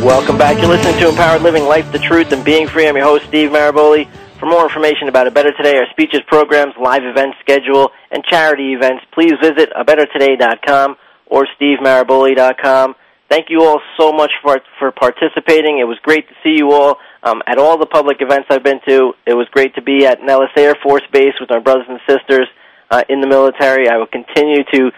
Welcome back. You're listening to Empowered Living, Life, the Truth, and Being Free. I'm your host, Steve Maraboli. For more information about A Better Today, our speeches, programs, live event schedule, and charity events, please visit abettertoday.com or stevemaraboli.com. Thank you all so much for participating. It was great to see you all at all the public events I've been to. It was great to be at Nellis Air Force Base with our brothers and sisters in the military. I will continue to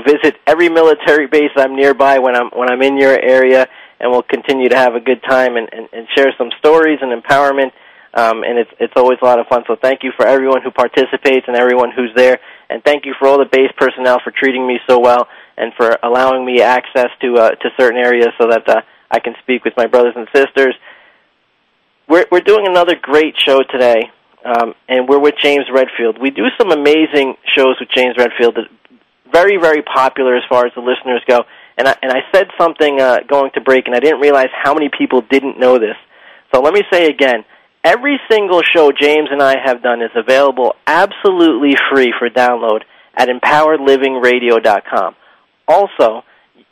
visit every military base I'm nearby when I'm in your area, and we'll continue to have a good time and share some stories and empowerment. And it's always a lot of fun. So thank you for everyone who participates and everyone who's there, and thank you for all the base personnel for treating me so well and for allowing me access to certain areas so that I can speak with my brothers and sisters. We're doing another great show today, and we're with James Redfield. We do some amazing shows with James Redfield that very, very popular as far as the listeners go. And I said something going to break, and I didn't realize how many people didn't know this. So let me say again, every single show James and I have done is available absolutely free for download at empoweredlivingradio.com. Also,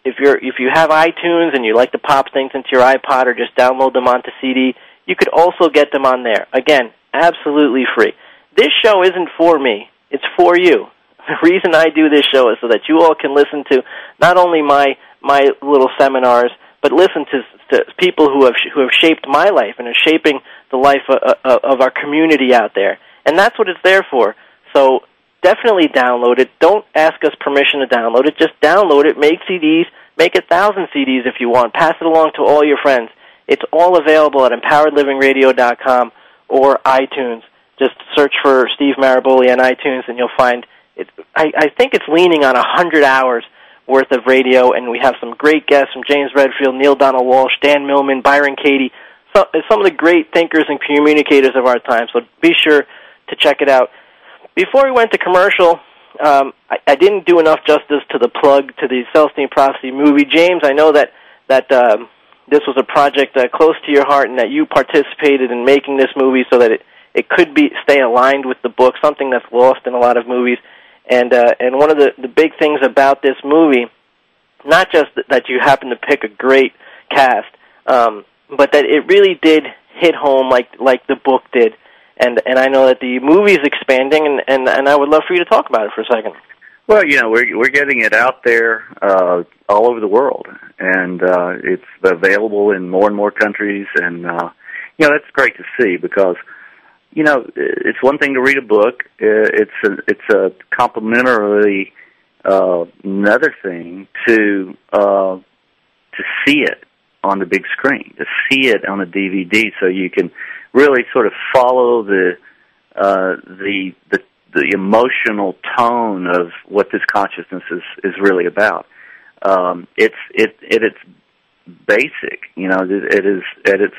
if you have iTunes and you like to pop things into your iPod or just download them onto CD, you could also get them on there. Again, absolutely free. This show isn't for me. It's for you. The reason I do this show is so that you all can listen to not only my little seminars, but listen to people who have shaped my life and are shaping the life of our community out there. And that's what it's there for. So definitely download it. Don't ask us permission to download it. Just download it. Make CDs. Make 1,000 CDs if you want. Pass it along to all your friends. It's all available at empoweredlivingradio.com or iTunes. Just search for Steve Maraboli on iTunes, and you'll find it. I think it's leaning on 100 hours worth of radio, and we have some great guests from James Redfield, Neil Donald Walsh, Dan Millman, Byron Katie, some of the great thinkers and communicators of our time. So be sure to check it out. Before we went to commercial, I didn't do enough justice to the plug to the Celestine Prophecy movie. James, I know that this was a project close to your heart and that you participated in making this movie so that it could stay aligned with the book, something that's lost in a lot of movies. And one of the big things about this movie, not just that you happen to pick a great cast, but that it really did hit home like the book did. And I know that the movie is expanding, and I would love for you to talk about it for a second. Well, we're getting it out there all over the world, and it's available in more and more countries, and that's great to see because it's one thing to read a book. It's a complementary another thing to see it on the big screen, to see it on a DVD, so you can really sort of follow the emotional tone of what this consciousness is really about. It's basic, it is at its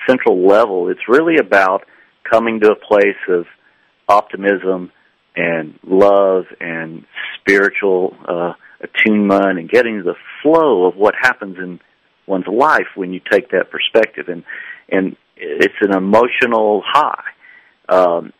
central level. It's really about coming to a place of optimism and love and spiritual attunement and getting to the flow of what happens in one's life when you take that perspective. And it's an emotional high.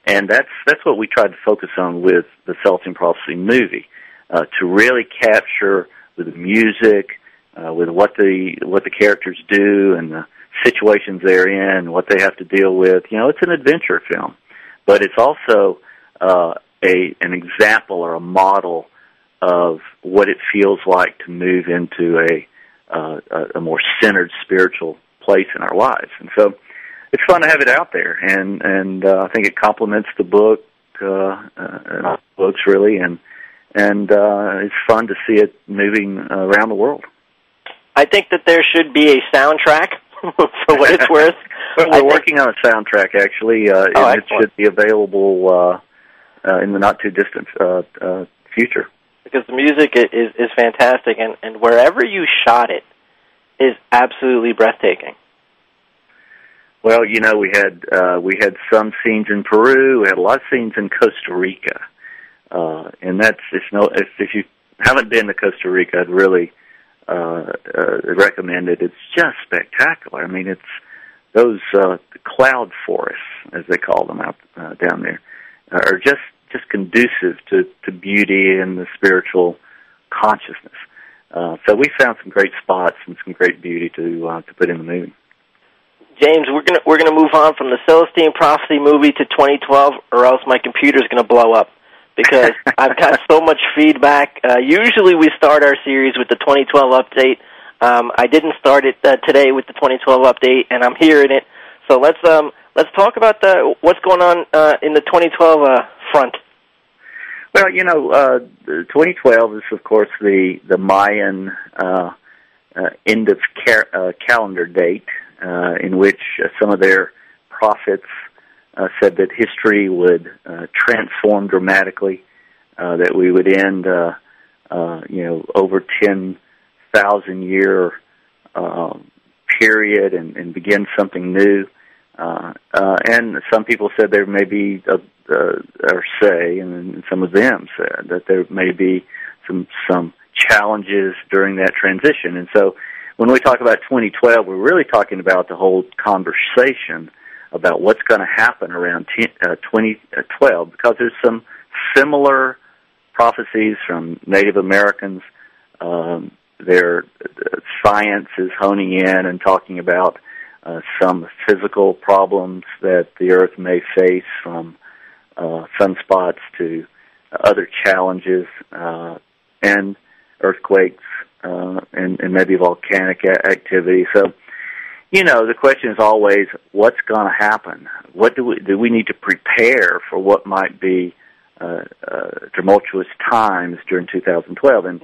And that's what we tried to focus on with the Celestine Prophecy movie, to really capture with the music, with what the characters do and the situations they're in, what they have to deal with. It's an adventure film, but it's also an example or a model of what it feels like to move into a more centered spiritual place in our lives. And so it's fun to have it out there, and I think it complements the book, books really, and it's fun to see it moving around the world. I think that there should be a soundtrack for what it's worth. Well, we're working on a soundtrack, actually, and it should be available in the not-too-distant future. Because the music is fantastic, and wherever you shot it is absolutely breathtaking. Well, we had some scenes in Peru. We had a lot of scenes in Costa Rica, and if you haven't been to Costa Rica, I'd really recommend it. It's just spectacular. I mean, it's those cloud forests, as they call them out down there, are just conducive to beauty and the spiritual consciousness. So we found some great spots and some great beauty to put in the movie. James, we're gonna move on from the Celestine Prophecy movie to 2012, or else my computer's gonna blow up, because I've got so much feedback. Usually we start our series with the 2012 update. I didn't start it today with the 2012 update, and I'm hearing it. So let's talk about what's going on in the 2012 front. Well, 2012 is, of course, the Mayan end of calendar date, in which some of their prophets said that history would transform dramatically, that we would end, over 10,000-year period and begin something new. And some people said there may be, and some of them said that there may be some challenges during that transition. And so when we talk about 2012, we're really talking about the whole conversation about what's going to happen around 2012, because there's some similar prophecies from Native Americans. Their science is honing in and talking about some physical problems that the Earth may face, from sunspots to other challenges, and earthquakes, and maybe volcanic activity. So, the question is always, what's going to happen? What do we need to prepare for what might be tumultuous times during 2012? And